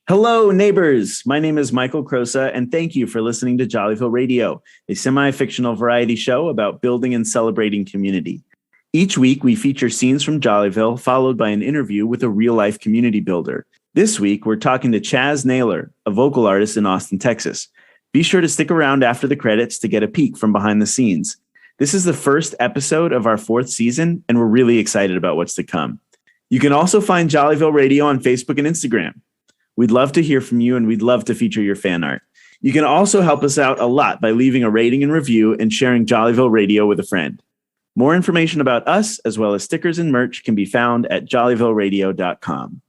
Hello, neighbors. My name is Michael Crosa, and thank you for listening to Jollyville Radio, a semi-fictional variety show about building and celebrating community. Each week, we feature scenes from Jollyville, followed by an interview with a real-life community builder. This week, we're talking to Chaz Nailor, a vocal artist in Austin, Texas. Be sure to stick around after the credits to get a peek from behind the scenes. This is the first episode of our 4th season, and we're really excited about what's to come. You can also find Jollyville Radio on Facebook and Instagram. We'd love to hear from you, and we'd love to feature your fan art. You can also help us out a lot by leaving a rating and review and sharing Jollyville Radio with a friend. More information about us, as well as stickers and merch, can be found at jollyvilleradio.com.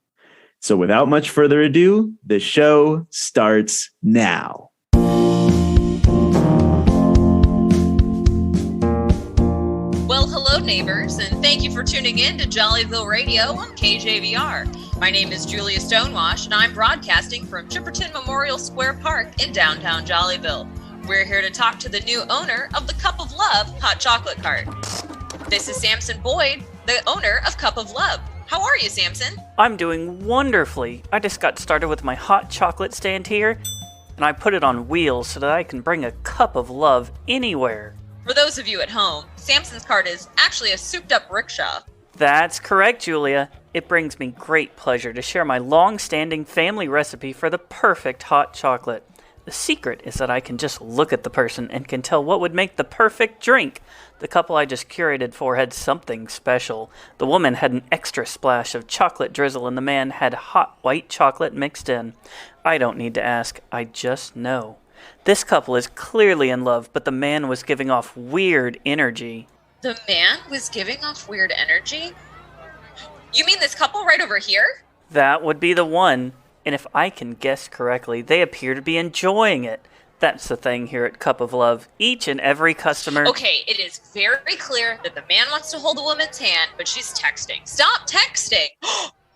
So without much further ado, the show starts now. Well, hello, neighbors, and thank you for tuning in to Jollyville Radio on KJVR. My name is Julia Stonewash, and I'm broadcasting from Chipperton Memorial Square Park in downtown Jollyville. We're here to talk to the new owner of the Cup of Love hot chocolate cart. This is Samson Boyd, the owner of Cup of Love. How are you, Samson? I'm doing wonderfully. I just got started with my hot chocolate stand here, and I put it on wheels so that I can bring a cup of love anywhere. For those of you at home, Samson's cart is actually a souped-up rickshaw. That's correct, Julia. It brings me great pleasure to share my long-standing family recipe for the perfect hot chocolate. The secret is that I can just look at the person and can tell what would make the perfect drink. The couple I just curated for had something special. The woman had an extra splash of chocolate drizzle and the man had hot white chocolate mixed in. I don't need to ask, I just know. This couple is clearly in love, but the man was giving off weird energy. The man was giving off weird energy? You mean this couple right over here? That would be the one. And if I can guess correctly, they appear to be enjoying it. That's the thing here at Cup of Love. Each and every customer... Okay, it is very clear that the man wants to hold the woman's hand, but she's texting. Stop texting!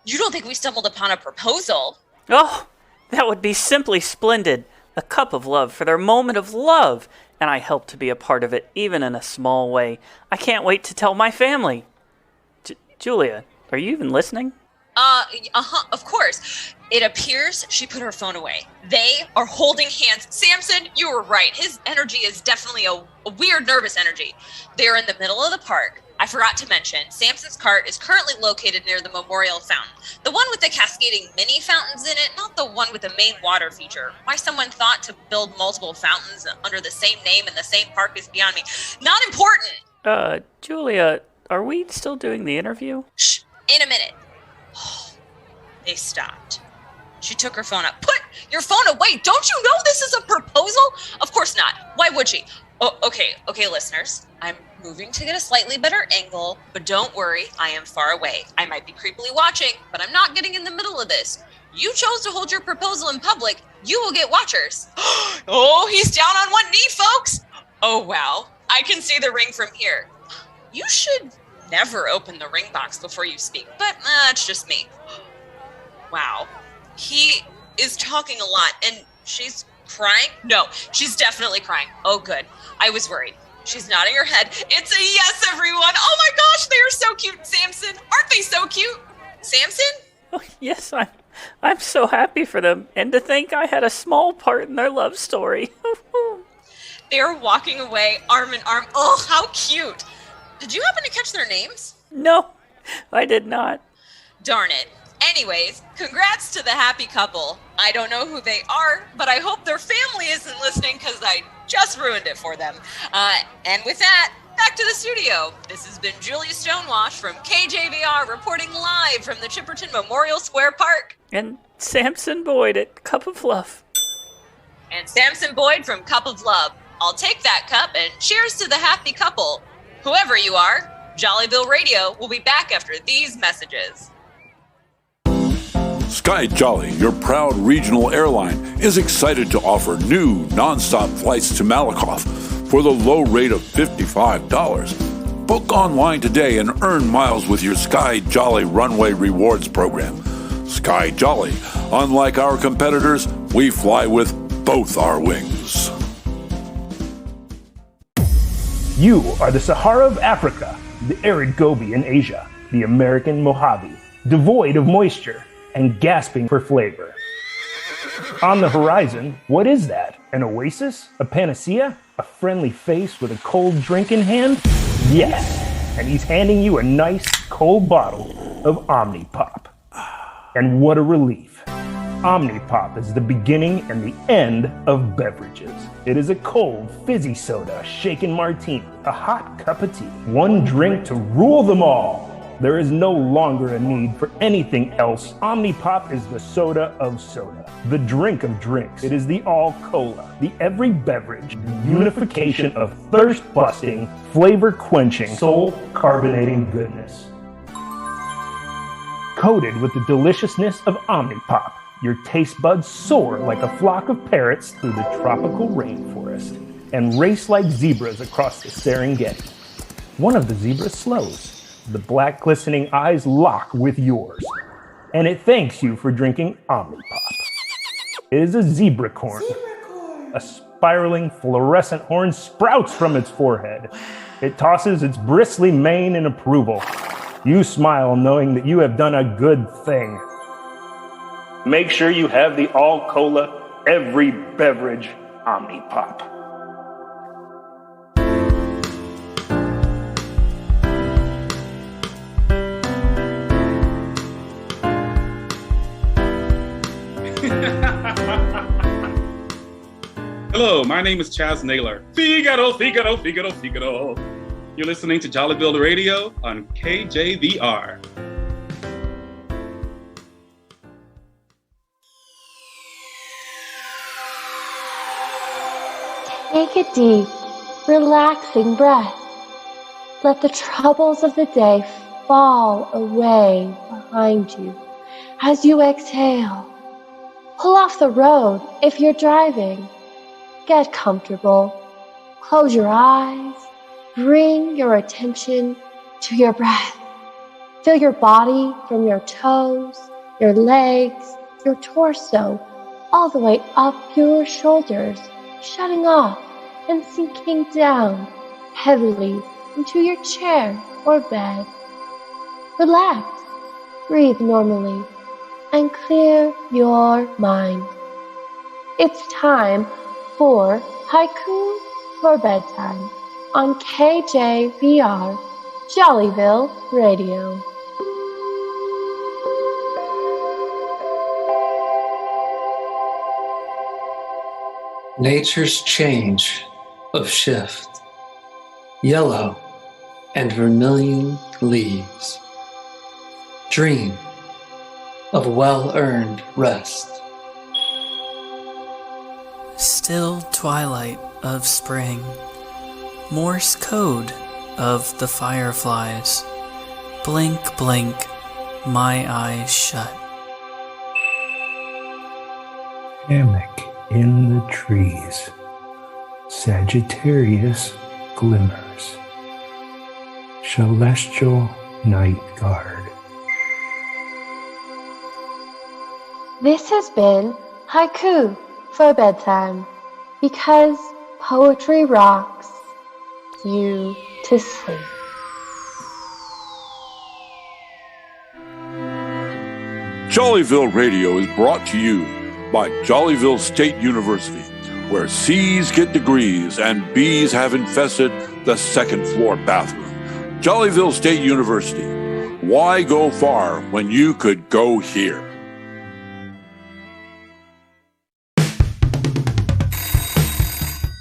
You don't think we stumbled upon a proposal? Oh, that would be simply splendid. A cup of love for their moment of love. And I help to be a part of it, even in a small way. I can't wait to tell my family. Julia, are you even listening? Of course. It appears she put her phone away. They are holding hands. Samson, you were right. His energy is definitely a weird, nervous energy. They're in the middle of the park. I forgot to mention, Samson's cart is currently located near the memorial fountain. The one with the cascading mini fountains in it, not the one with the main water feature. Why someone thought to build multiple fountains under the same name in the same park is beyond me. Not important! Julia, are we still doing the interview? Shh, in a minute. They stopped. She took her phone up. Put your phone away! Don't you know this is a proposal? Of course not. Why would she? Oh, okay, listeners. I'm moving to get a slightly better angle, but don't worry, I am far away. I might be creepily watching, but I'm not getting in the middle of this. You chose to hold your proposal in public, you will get watchers. Oh, he's down on one knee, folks! Oh, wow. I can see the ring from here. You should never open the ring box before you speak, but it's just me. Wow. He is talking a lot, and she's crying? No, she's definitely crying. Oh, good. I was worried. She's nodding her head. It's a yes, everyone. Oh my gosh, they are so cute, Samson. Aren't they so cute? Samson? Oh, yes, I'm so happy for them, and to think I had a small part in their love story. They are walking away, arm in arm. Oh, how cute. Did you happen to catch their names? No, I did not. Darn it. Anyways, congrats to the happy couple. I don't know who they are, but I hope their family isn't listening because I just ruined it for them. And with that, back to the studio. This has been Julia Stonewash from KJVR reporting live from the Chipperton Memorial Square Park. And Samson Boyd at Cup of Love. And Samson Boyd from Cup of Love. I'll take that cup and cheers to the happy couple. Whoever you are, Jollyville Radio will be back after these messages. Sky Jolly, your proud regional airline, is excited to offer new nonstop flights to Malakoff for the low rate of $55. Book online today and earn miles with your Sky Jolly Runway Rewards program. Sky Jolly, unlike our competitors, we fly with both our wings. You are the Sahara of Africa, the arid Gobi in Asia, the American Mojave, devoid of moisture and gasping for flavor. On the horizon, what is that? An oasis? A panacea? A friendly face with a cold drink in hand? Yes, and he's handing you a nice cold bottle of Omnipop. And what a relief. Omnipop is the beginning and the end of beverages. It is a cold, fizzy soda, shaken martini, a hot cup of tea, one drink to rule them all. There is no longer a need for anything else. Omnipop is the soda of soda, the drink of drinks. It is the all-cola, the every beverage, the unification of thirst-busting, flavor-quenching, soul-carbonating goodness. Coated with the deliciousness of Omnipop, your taste buds soar like a flock of parrots through the tropical rainforest and race like zebras across the Serengeti. One of the zebras slows. The black glistening eyes lock with yours, and it thanks you for drinking Omnipop. It is a zebracorn. A spiraling fluorescent horn sprouts from its forehead. It tosses its bristly mane in approval. You smile knowing that you have done a good thing. Make sure you have the all-cola, every beverage Omnipop. Hello, my name is Chaz Nailor. Figaro, Figaro, Figaro, Figaro. You're listening to Jollyville Radio on KJVR. Take a deep, relaxing breath. Let the troubles of the day fall away behind you as you exhale. Pull off the road if you're driving. Get comfortable. Close your eyes. Bring your attention to your breath. Feel your body from your toes, your legs, your torso, all the way up your shoulders, shutting off and sinking down heavily into your chair or bed. Relax, breathe normally, and clear your mind. It's time for Haiku for Bedtime on KJVR Jollyville Radio. Nature's change of shift, yellow and vermilion leaves. Dream of well-earned rest. Still twilight of spring, Morse code of the fireflies. Blink, blink, my eyes shut. Hammock in the trees, Sagittarius glimmers, celestial night guard. This has been Haiku for Bedtime, because poetry rocks you to sleep. Jollyville Radio is brought to you by Jollyville State University, where C's get degrees and B's have infested the second floor bathroom. Jollyville State University. Why go far when you could go here?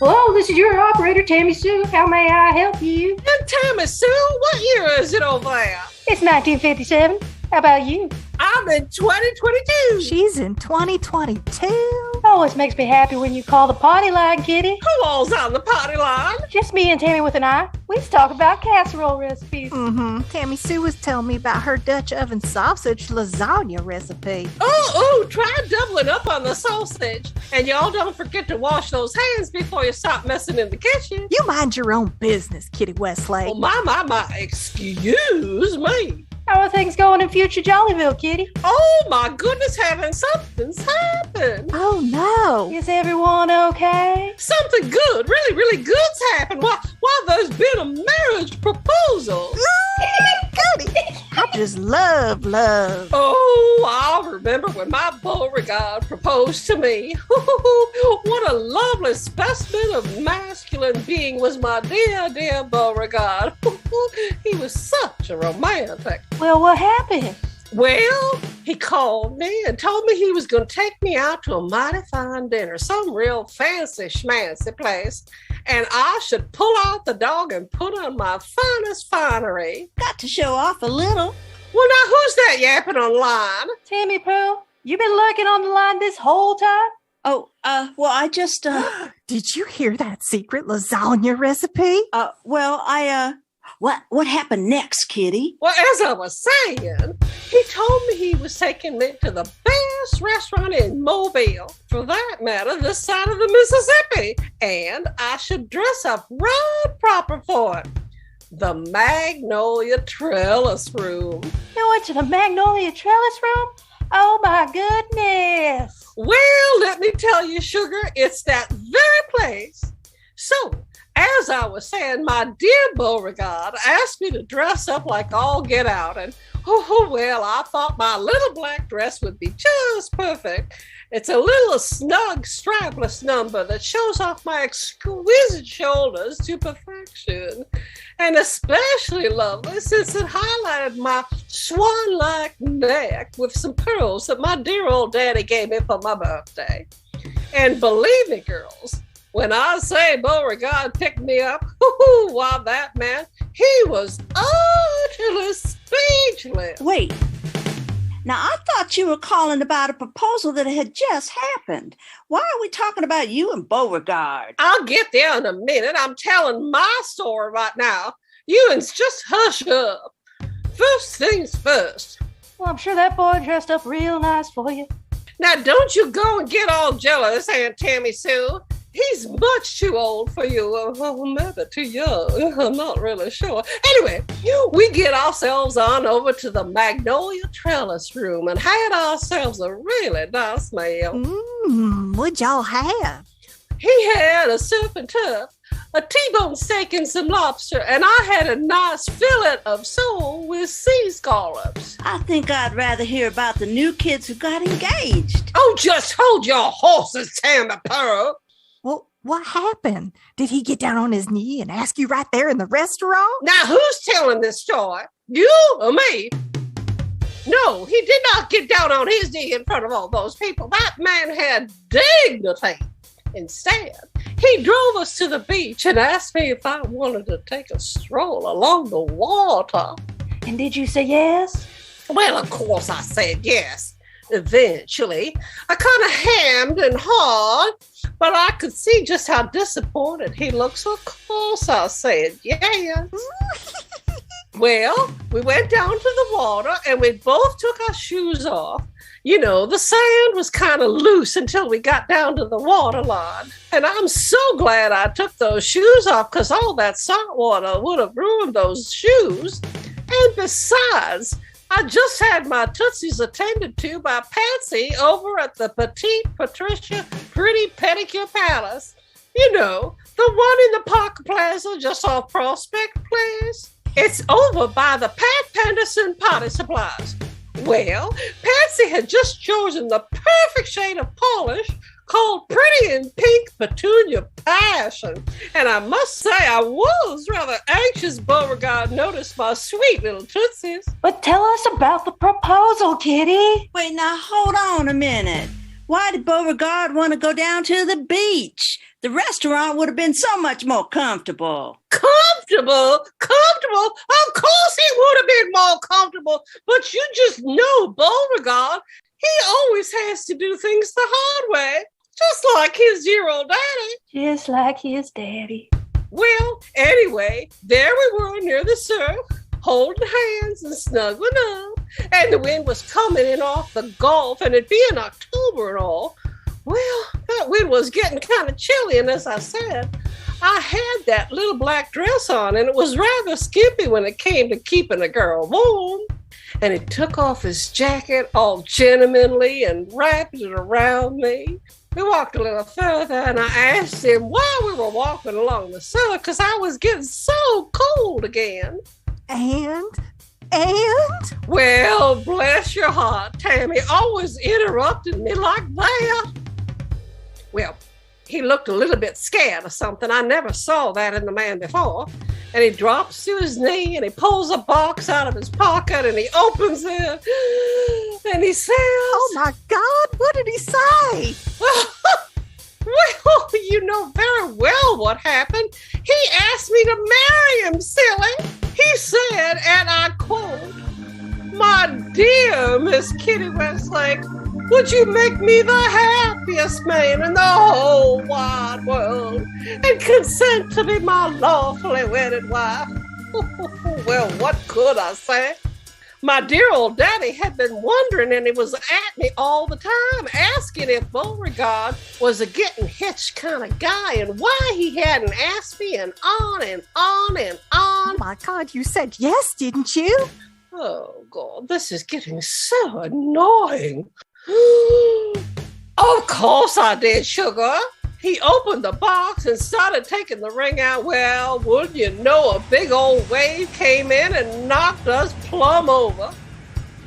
Hello, this is your operator, Tammy Sue. How may I help you? And Tammy Sue, what year is it over there? It's 1957. How about you? I'm in 2022. She's in 2022. Always makes me happy when you call the party line, kitty. Who all's on the party line? Just me and Tammy with an eye. We talk about casserole recipes. Tammy Sue was telling me about her Dutch oven sausage lasagna recipe. Oh, try doubling up on the sausage. And y'all don't forget to wash those hands before you start messing in the kitchen. You mind your own business, Kitty Westlake. Oh, my, excuse me. How are things going in future Jollyville, kitty? Oh, my goodness heaven, something's happened. Oh, no. Is everyone okay? Something good, really, really good's happened. Why, there's been a marriage proposal. Goody. I just love love. Oh, I remember when my Beauregard proposed to me. What a lovely specimen of masculine being was my dear, dear Beauregard. He was such a romantic. Well, what happened? Well, he called me and told me he was going to take me out to a mighty fine dinner, some real fancy schmancy place, and I should pull out the dog and put on my finest finery. Got to show off a little. Well, now, who's that yapping online? Tammy Pooh, you been lurking on the line this whole time? Oh, well, I just, Did you hear that secret lasagna recipe? What happened next, Kitty? Well, as I was saying, he told me he was taking me to the best restaurant in Mobile, for that matter, this side of the Mississippi, and I should dress up right proper for it. The Magnolia Trellis Room. You went to the Magnolia Trellis Room? Oh, my goodness. Well, let me tell you, sugar, it's that very place. So, as I was saying, my dear Beauregard asked me to dress up like all get out, and well, I thought my little black dress would be just perfect. It's a little snug, strapless number that shows off my exquisite shoulders to perfection, and especially lovely since it highlighted my swan-like neck with some pearls that my dear old daddy gave me for my birthday. And believe me, girls, when I say Beauregard picked me up, why, that man, he was utterly speechless. Wait. Now, I thought you were calling about a proposal that had just happened. Why are we talking about you and Beauregard? I'll get there in a minute. I'm telling my story right now. You uns just hush up. First things first. Well, I'm sure that boy dressed up real nice for you. Now, don't you go and get all jealous, Aunt Tammy Sue. He's much too old for you, or maybe too young. I'm not really sure. Anyway, we get ourselves on over to the Magnolia Trellis Room and had ourselves a really nice meal. What'd y'all have? He had a surf and turf, a T-bone steak and some lobster, and I had a nice fillet of sole with sea scallops. I think I'd rather hear about the new kids who got engaged. Oh, just hold your horses, Tammy Pearl. Well, what happened? Did he get down on his knee and ask you right there in the restaurant? Now, who's telling this story? You or me? No, he did not get down on his knee in front of all those people. That man had dignity. Instead, he drove us to the beach and asked me if I wanted to take a stroll along the water. And did you say yes? Well, of course I said yes. Eventually, I kind of hammed and hawed, but I could see just how disappointed he looked, so of course I said yes. Well, we went down to the water and we both took our shoes off. You know, the sand was kind of loose until we got down to the waterline. And I'm so glad I took those shoes off, because all that salt water would have ruined those shoes. And besides, I just had my tootsies attended to by Patsy over at the Petite Patricia Pretty Pedicure Palace. You know, the one in the Park Plaza just off Prospect Place. It's over by the Pat Penderson Potty Supplies. Well, Patsy had just chosen the perfect shade of polish called Pretty in Pink Petunia Passion. And I must say, I was rather anxious Beauregard noticed my sweet little tootsies. But tell us about the proposal, Kitty. Wait, now hold on a minute. Why did Beauregard want to go down to the beach? The restaurant would have been so much more comfortable. Comfortable? Comfortable? Of course he would have been more comfortable. But you just know Beauregard, he always has to do things the hard way. Just like his dear old daddy. Just like his daddy. Well, anyway, there we were near the surf, holding hands and snuggling up. And the wind was coming in off the Gulf, and it being October and all. Well, that wind was getting kind of chilly, and as I said, I had that little black dress on, and it was rather skimpy when it came to keeping a girl warm. And he took off his jacket all gentlemanly and wrapped it around me. We walked a little further, and I asked him why we were walking along the surf, because I was getting so cold again. And And? Well, bless your heart, Tammy always interrupted me like that. Well, he looked a little bit scared or something. I never saw that in the man before. And he drops to his knee and he pulls a box out of his pocket and he opens it and he says, "Oh my God, what did he say?" Well, you know very well what happened. He asked me to marry him, silly. He said, and I quote, "My dear Miss Kitty Westlake, would you make me the happiest man in the whole wide world and consent to be my lawfully wedded wife?" Well, what could I say? My dear old daddy had been wondering, and he was at me all the time, asking if Beauregard was a getting hitched kind of guy and why he hadn't asked me, and on and on and on. Oh my God, you said yes, didn't you? Oh God, this is getting so annoying. Of course I did, sugar. He opened the box and started taking the ring out. Well, wouldn't you know, a big old wave came in and knocked us plumb over.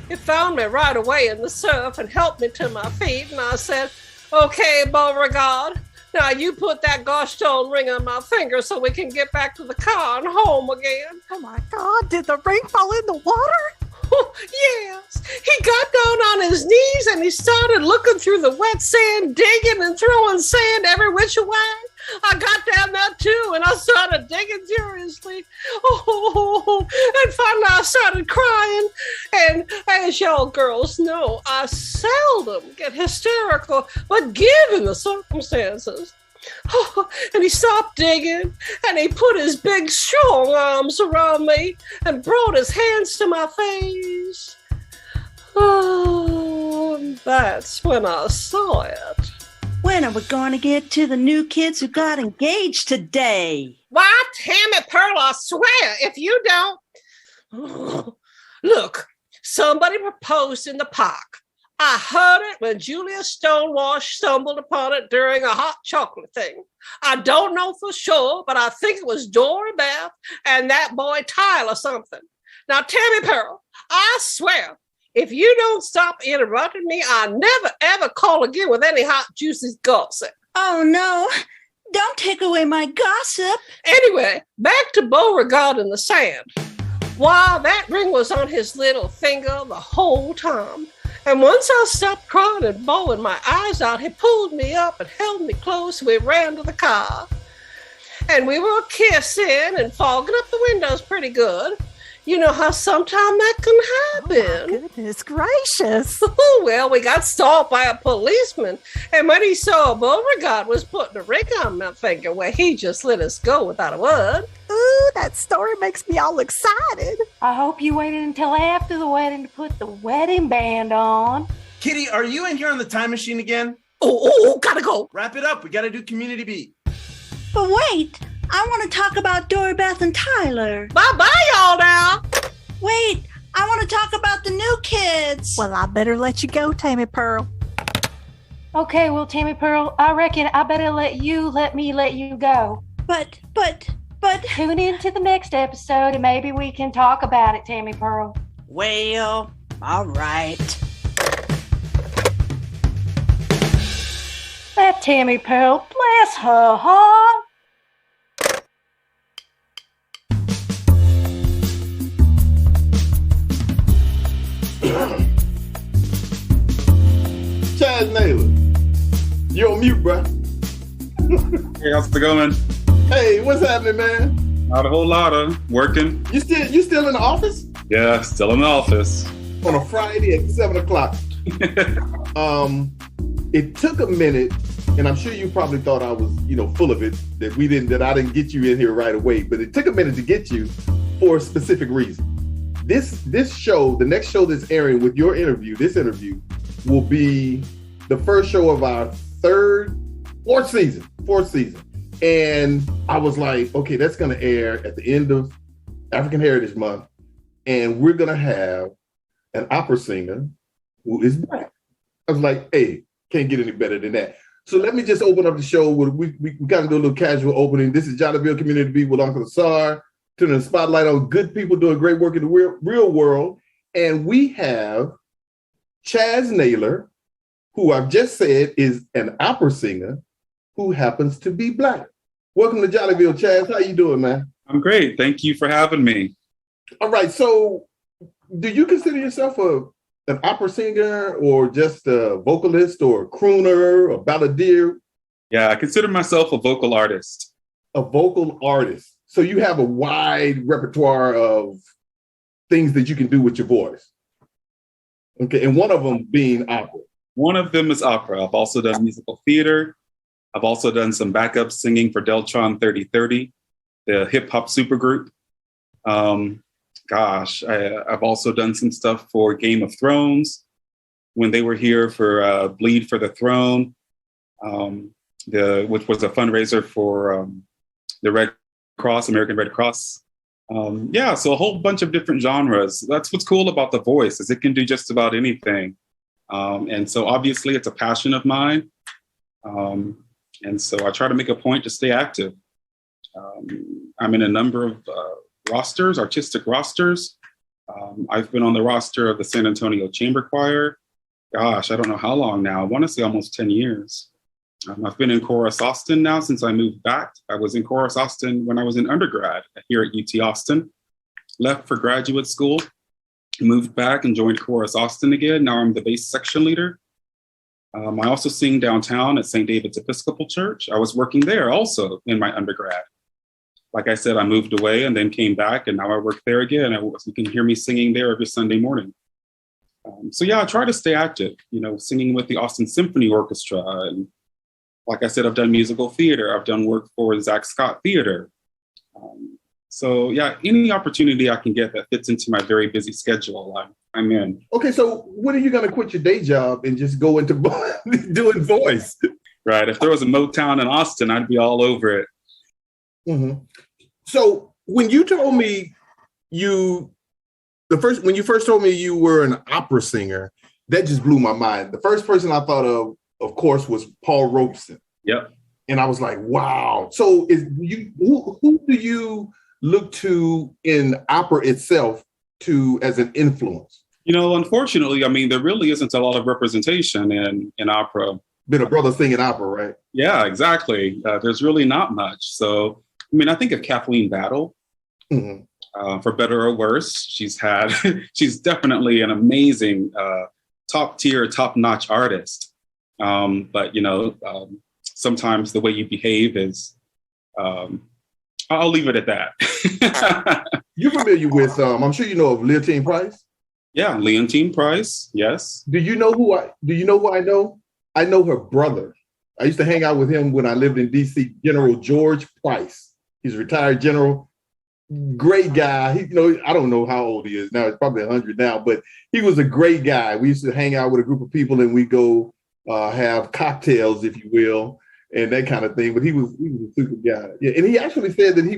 It found me right away in the surf and helped me to my feet. And I said, "Okay, Beauregard, now you put that gosh darn ring on my finger so we can get back to the car and home again." Oh my God, did the ring fall in the water? Yes, he got down on his knees and he started looking through the wet sand, digging and throwing sand every which way. I got down there too and I started digging furiously. Oh, and finally I started crying. And as y'all girls know, I seldom get hysterical, but given the circumstances. Oh, and he stopped digging and he put his big strong arms around me and brought his hands to my face. Oh, that's when I saw it. When are we going to get to the new kids who got engaged today? Why, Tammy Pearl, I swear, if you don't... Look, somebody proposed in the park. I heard it when Julia Stonewash stumbled upon it during a hot chocolate thing. I don't know for sure, but I think it was Dory Beth and that boy Tyler something. Now, Tammy Pearl, I swear, if you don't stop interrupting me, I'll never, ever call again with any hot, juicy gossip. Oh, no. Don't take away my gossip. Anyway, back to Beauregard in the sand. Why, that ring was on his little finger the whole time. And once I stopped crying and bawling my eyes out, he pulled me up and held me close. We ran to the car. And we were kissing and fogging up the windows pretty good. You know how sometimes that can happen. Oh, my goodness gracious. Well, we got stopped by a policeman. And when he saw Beauregard was putting a ring on my finger, well, he just let us go without a word. Ooh, that story makes me all excited. I hope you waited until after the wedding to put the wedding band on. Kitty, are you in here on the time machine again? Oh, gotta go. Wrap it up. We gotta do community beat. But wait, I want to talk about Dory Beth and Tyler. Bye-bye, y'all now. Wait, I want to talk about the new kids. Well, I better let you go, Tammy Pearl. Okay, well, Tammy Pearl, I reckon I better let me let you go. But tune in to the next episode and maybe we can talk about it, Tammy Pearl. Well, all right. That Tammy Pearl, bless her heart. Chaz Nailor, you're on mute, bro. Hey, how's it going? Hey, what's happening, man? Not a whole lot of working. You still in the office? Yeah, still in the office. On a Friday at 7:00. It took a minute, and I'm sure you probably thought I was, full of it, that I didn't get you in here right away, but it took a minute to get you for a specific reason. This show, the next show that's airing with your interview, this interview, will be the first show of our fourth season. And I was like, okay, that's going to air at the end of African Heritage Month. And we're going to have an opera singer who is black. I was like, hey, can't get any better than that. So let me just open up the show. We kind of do a little casual opening. This is Jollyville Community Beat with UncleASAR. turning the spotlight on good people doing great work in the real world. And we have Chaz Nailor, who I've just said is an opera singer who happens to be Black. Welcome to Jollyville, Chaz. How you doing, man? I'm great. Thank you for having me. All right. So do you consider yourself an opera singer or just a vocalist or a crooner, a balladeer? Yeah, I consider myself a vocal artist. A vocal artist. So you have a wide repertoire of things that you can do with your voice. Okay, and one of them being opera. One of them is opera. I've also done musical theater. I've also done some backup singing for Deltron 3030, the hip hop supergroup. I've also done some stuff for Game of Thrones when they were here for Bleed for the Throne, which was a fundraiser for the Red Cross, American Red Cross. So a whole bunch of different genres. That's what's cool about the voice, is it can do just about anything. And so obviously it's a passion of mine. And so I try to make a point to stay active. I'm in a number of artistic rosters. I've been on the roster of the San Antonio Chamber Choir. Gosh, I don't know how long now. I want to say almost 10 years. I've been in Chorus Austin now since I moved back. I was in Chorus Austin when I was in undergrad here at UT Austin. Left for graduate school, moved back and joined Chorus Austin again. Now I'm the bass section leader. I also sing downtown at St. David's Episcopal Church. I was working there also in my undergrad. Like I said, I moved away and then came back, and now I work there again. You can hear me singing there every Sunday morning. I try to stay active, singing with the Austin Symphony Orchestra. And like I said, I've done musical theater. I've done work for Zach Scott Theater. Any opportunity I can get that fits into my very busy schedule, I'm in. Okay, so when are you going to quit your day job and just go into doing voice? Right. If there was a Motown in Austin, I'd be all over it. Mm-hmm. So when you told me when you first told me you were an opera singer, that just blew my mind. The first person I thought of course, was Paul Robeson. Yep. And I was like, wow. So who do you look to in opera itself as an influence? Unfortunately, there really isn't a lot of representation in opera. Been a brother singing opera, right? Yeah, exactly. There's really not much. So, I think of Kathleen Battle, for better or worse. She's definitely an amazing top tier, top notch artist. But sometimes the way you behave is, I'll leave it at that. You're familiar with, I'm sure you know of Leontine Price? Yeah, Leontine Price, yes. Do you know who I know? I know her brother. I used to hang out with him when I lived in DC, General George Price. He's a retired general. Great guy. I don't know how old he is now. He's probably 100 now, but he was a great guy. We used to hang out with a group of people and we go have cocktails, if you will, and that kind of thing. But he was a super guy. Yeah, and he actually said that he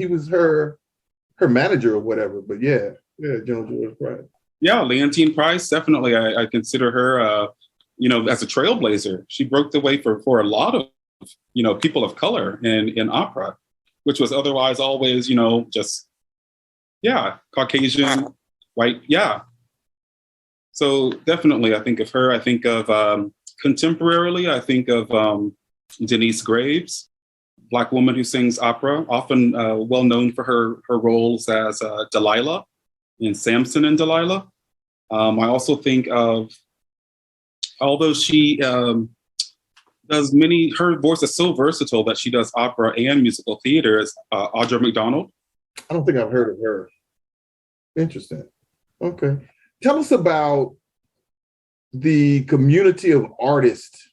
was her manager or whatever. But yeah, General George Price. Yeah, Leontine Price, definitely. I consider her, as a trailblazer. She broke the way for a lot of, people of color in opera, which was otherwise always, Caucasian, white, yeah. So definitely, I think of her. I think of contemporarily, I think of Denise Graves, Black woman who sings opera, often well known for her roles as Delilah in Samson and Delilah. I also think of, although she does her voice is so versatile that she does opera and musical theater, is Audra McDonald. I don't think I've heard of her. Interesting. Okay. Tell us about the community of artists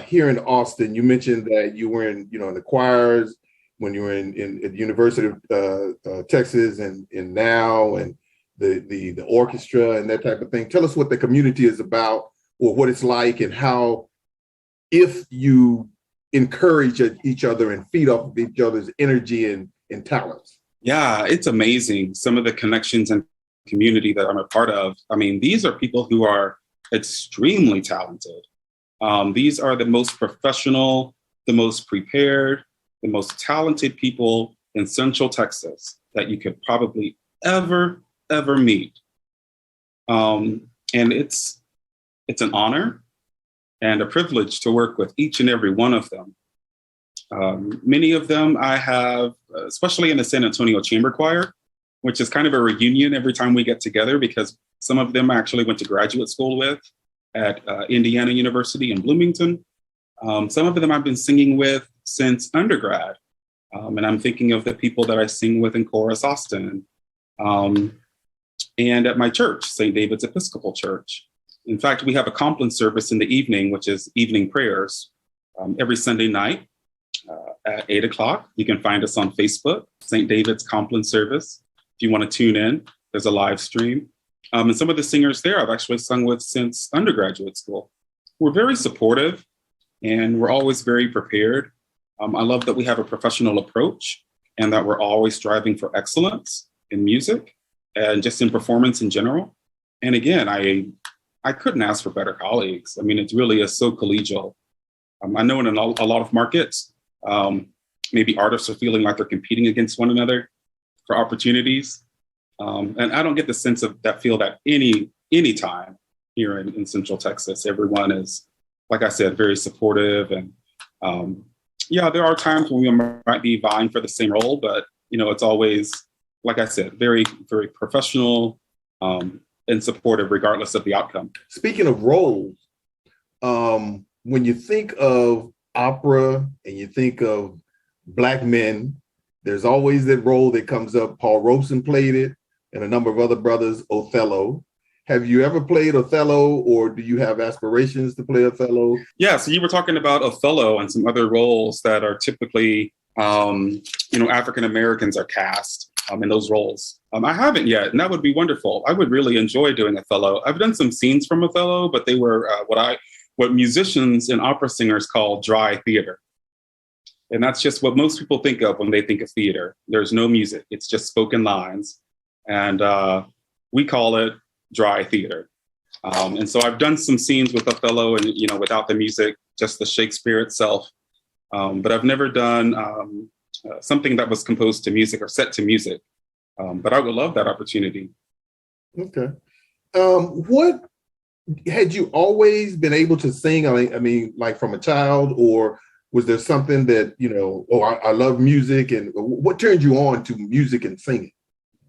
here in Austin. You mentioned that you were in the choirs when you were at the University of Texas and now, and the orchestra and that type of thing. Tell us what the community is about, or what it's like, and how, if you encourage each other and feed off of each other's energy and talents. Yeah, it's amazing. Some of the connections and community that I'm a part of. These are people who are extremely talented. These are the most professional, the most prepared, the most talented people in Central Texas that you could probably ever meet. And it's an honor and a privilege to work with each and every one of them. Many of them I have, especially in the San Antonio Chamber Choir, which is kind of a reunion every time we get together, because some of them I actually went to graduate school with at Indiana University in Bloomington. Some of them I've been singing with since undergrad. And I'm thinking of the people that I sing with in Chorus Austin. And at my church, St. David's Episcopal Church. In fact, we have a compline service in the evening, which is evening prayers, every Sunday night at 8 o'clock. You can find us on Facebook, St. David's Compline Service. If you want to tune in, there's a live stream. And some of the singers there I've actually sung with since undergraduate school. We're very supportive and we're always very prepared. I love that we have a professional approach and that we're always striving for excellence in music and just in performance in general. And again, I couldn't ask for better colleagues. I mean, it really is so collegial. I know in a lot of markets, maybe artists are feeling like they're competing against one another for opportunities. And I don't get the sense of that feel that any time here in Central Texas. Everyone is, like I said, very supportive. And yeah, there are times when we might be vying for the same role, but it's always, like I said, very, very professional and supportive regardless of the outcome. Speaking of roles, when you think of opera and you think of Black men, there's always that role that comes up. Paul Robeson played it, and a number of other brothers, Othello. Have you ever played Othello, or do you have aspirations to play Othello? Yeah, so you were talking about Othello and some other roles that are typically, African Americans are cast in those roles. I haven't yet, and that would be wonderful. I would really enjoy doing Othello. I've done some scenes from Othello, but they were what musicians and opera singers call dry theater. And that's just what most people think of when they think of theater. There's no music. It's just spoken lines. And we call it dry theater. And so I've done some scenes with Othello and, without the music, just the Shakespeare itself. But I've never done something that was composed to music or set to music. But I would love that opportunity. Okay. What had you always been able to sing? I mean, like from a child, or was there something that, I love music, and what turned you on to music and singing?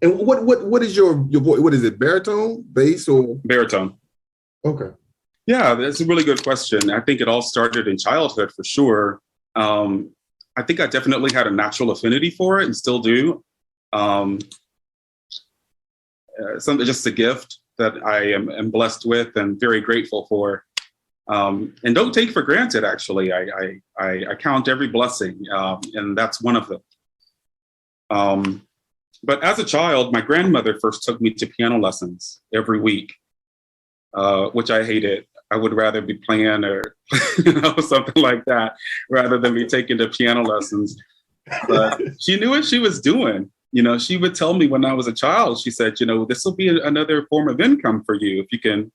And what is your voice? What is it, baritone, bass, or? Baritone. Okay. Yeah, that's a really good question. I think it all started in childhood for sure. I think I definitely had a natural affinity for it and still do. Just a gift that I am blessed with and very grateful for. And don't take for granted, actually. I count every blessing, and that's one of them. But as a child, my grandmother first took me to piano lessons every week, which I hated. I would rather be playing or something like that rather than be taken to piano lessons. But she knew what she was doing. She would tell me when I was a child, she said, this will be another form of income for you if you can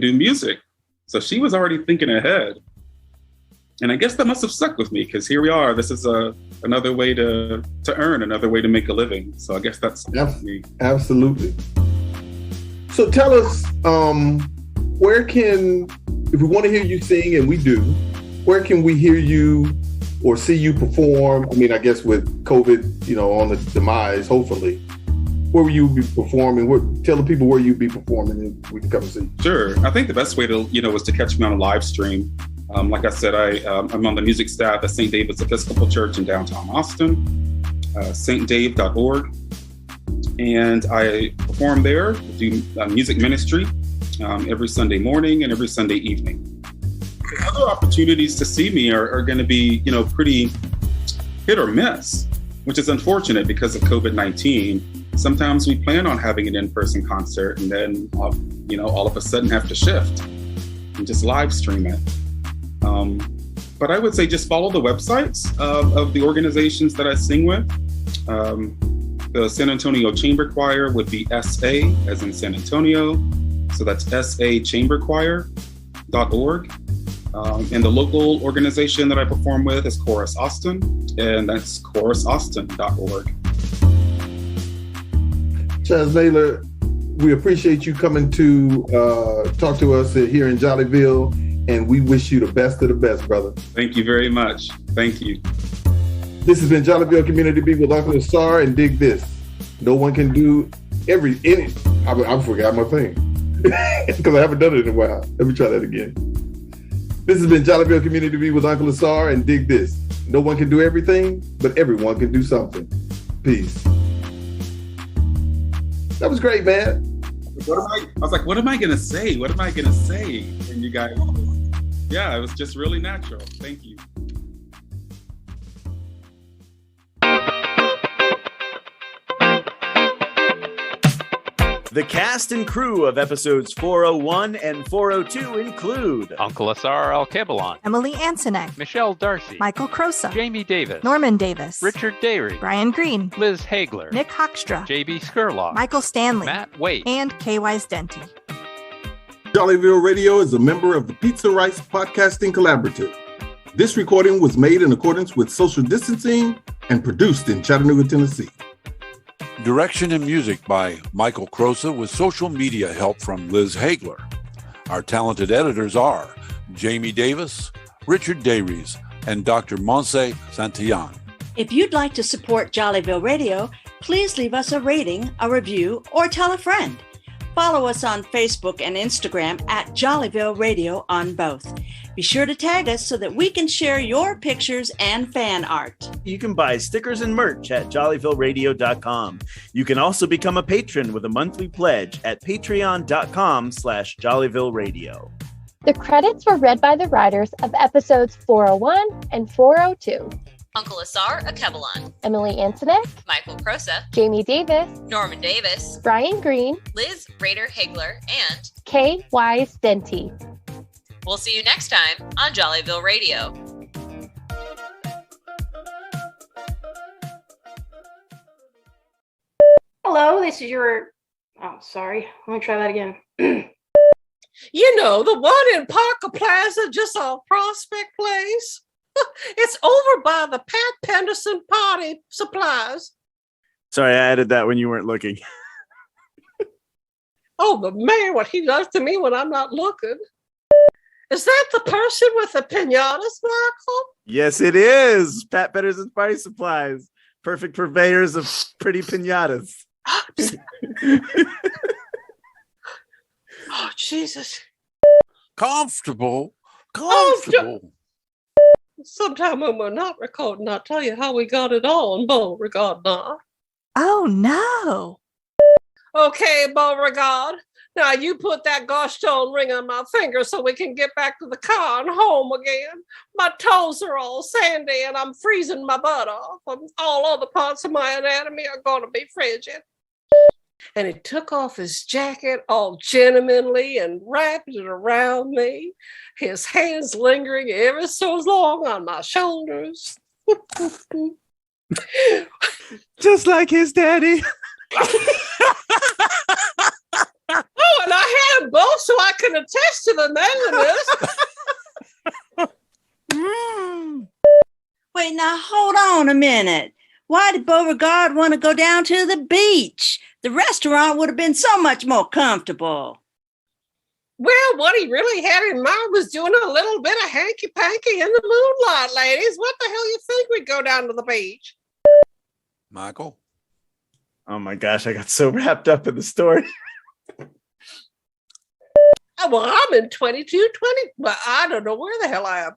do music. So she was already thinking ahead. And I guess that must have stuck with me, because here we are. This is another way to earn, another way to make a living. So I guess that's me. Absolutely. So tell us, if we want to hear you sing, and we do, where can we hear you or see you perform? I mean, I guess with COVID, on the demise, hopefully. Where will you be performing? Tell the people where you'll be performing, and we can come and see. Sure. I think the best way to, was to catch me on a live stream. Like I said, I'm on the music staff at St. David's Episcopal Church in downtown Austin, stdave.org. And I perform there, do music ministry every Sunday morning and every Sunday evening. The other opportunities to see me are going to be, pretty hit or miss, which is unfortunate because of COVID-19. Sometimes we plan on having an in-person concert and then, all of a sudden have to shift and just live stream it. But I would say just follow the websites of the organizations that I sing with. The San Antonio Chamber Choir would be SA, as in San Antonio. So that's sachamberchoir.org. And the local organization that I perform with is Chorus Austin, and that's chorusaustin.org. Chaz Nailor, we appreciate you coming to talk to us here in Jollyville, and we wish you the best of the best, brother. Thank you very much. Thank you. This has been Jollyville Community Beat with UncleASAR, and dig this. No one can do I forgot my thing because I haven't done it in a while. Let me try that again. This has been Jollyville Community Beat with UncleASAR, and dig this. No one can do everything, but everyone can do something. Peace. That was great, man. I was like, what am I going to say? What am I going to say? And you guys, yeah, it was just really natural. Thank you. The cast and crew of episodes 401 and 402 include UncleASAR Al-Kebalon, Emily Ansonek, Michelle Darcy, Michael Crosa, Jamie Davis, Norman Davis, Richard Dairy, Brian Green, Liz Hagler, Nick Hoekstra, JB Skurlock, Michael Stanley, Matt Waite, and K-Wise Denti. Jollyville Radio is a member of the Pizza Rice Podcasting Collaborative. This recording was made in accordance with social distancing and produced in Chattanooga, Tennessee. Direction and music by Michael Crosa with social media help from Liz Hagler. Our talented editors are Jamie Davis, Richard Dayries, and Dr. Monse Santillan. If you'd like to support Jollyville Radio, please leave us a rating, a review, or tell a friend. Follow us on Facebook and Instagram at Jollyville Radio on both. Be sure to tag us so that we can share your pictures and fan art. You can buy stickers and merch at jollyvilleradio.com. You can also become a patron with a monthly pledge at patreon.com/jollyvilleradio. The credits were read by the writers of episodes 401 and 402. UncleASAR Al-Kebalon, Emily Ansonek, Michael Crosa, Jamie Davis, Norman Davis, Brian Green, Liz Rader Hagler, and K-Wise Denti. We'll see you next time on Jollyville Radio. Hello, this is your... Oh, sorry. Let me try that again. You know, the one in Parker Plaza just off Prospect Place. It's over by the Pat Penderson Party Supplies. Sorry, I added that when you weren't looking. Oh, the man, what he does to me when I'm not looking. Is that the person with the pinatas, Michael? Yes, it is. Pat Pedersen's Party Supplies. Perfect purveyors of pretty pinatas. Oh, Jesus. Comfortable. Sometime when we're not recording, I'll tell you how we got it on, Beauregard now. Oh, no. Okay, Beauregard. Now you put that gosh darn ring on my finger so we can get back to the car and home again. My toes are all sandy and I'm freezing my butt off. All other parts of my anatomy are going to be frigid. And he took off his jacket all gentlemanly and wrapped it around me, his hands lingering ever so long on my shoulders. Just like his daddy. Oh, and I had both so I can attest to the manliness. Wait, now hold on a minute. Why did Beauregard want to go down to the beach? The restaurant would have been so much more comfortable. Well, what he really had in mind was doing a little bit of hanky-panky in the moonlight, ladies. What the hell you think we'd go down to the beach? Michael? Oh my gosh, I got so wrapped up in the story. Oh, well, I'm in 2220. Well, I don't know where the hell I am.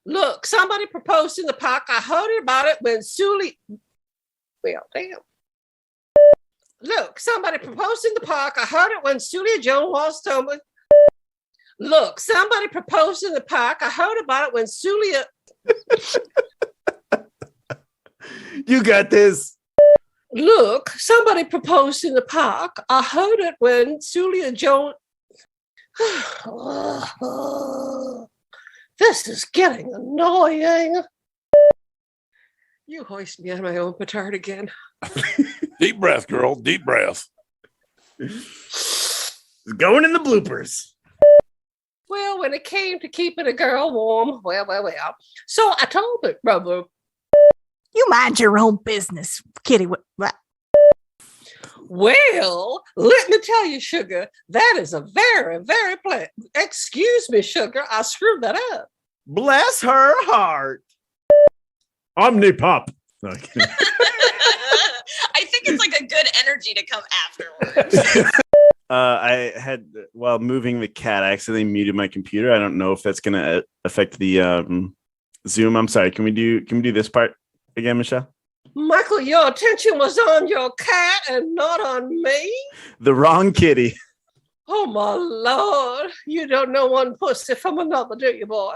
Look, somebody proposed in the park. I heard about it when Sully... Well, damn. Look, somebody proposed in the park. I heard it when Julia Joan was stumbled. Look, somebody proposed in the park. I heard about it when Julia... You got this. Look, somebody proposed in the park. I heard it when Julia Joan... This is getting annoying. You hoist me on my own petard again. Deep breath, girl. Deep breath. Going in the bloopers. Well, when it came to keeping a girl warm, well. So I told it, brother. You mind your own business, kitty. Well, let me tell you, sugar, that is a very, very plain. Excuse me, sugar, I screwed that up. Bless her heart. Omnipop. No, I think it's like a good energy to come afterwards. I had, while moving the cat, I accidentally muted my computer. I don't know if that's going to affect the Zoom. I'm sorry. Can we do this part again, Michelle? Michael, your attention was on your cat and not on me? The wrong kitty. Oh, my Lord. You don't know one pussy from another, do you, boy?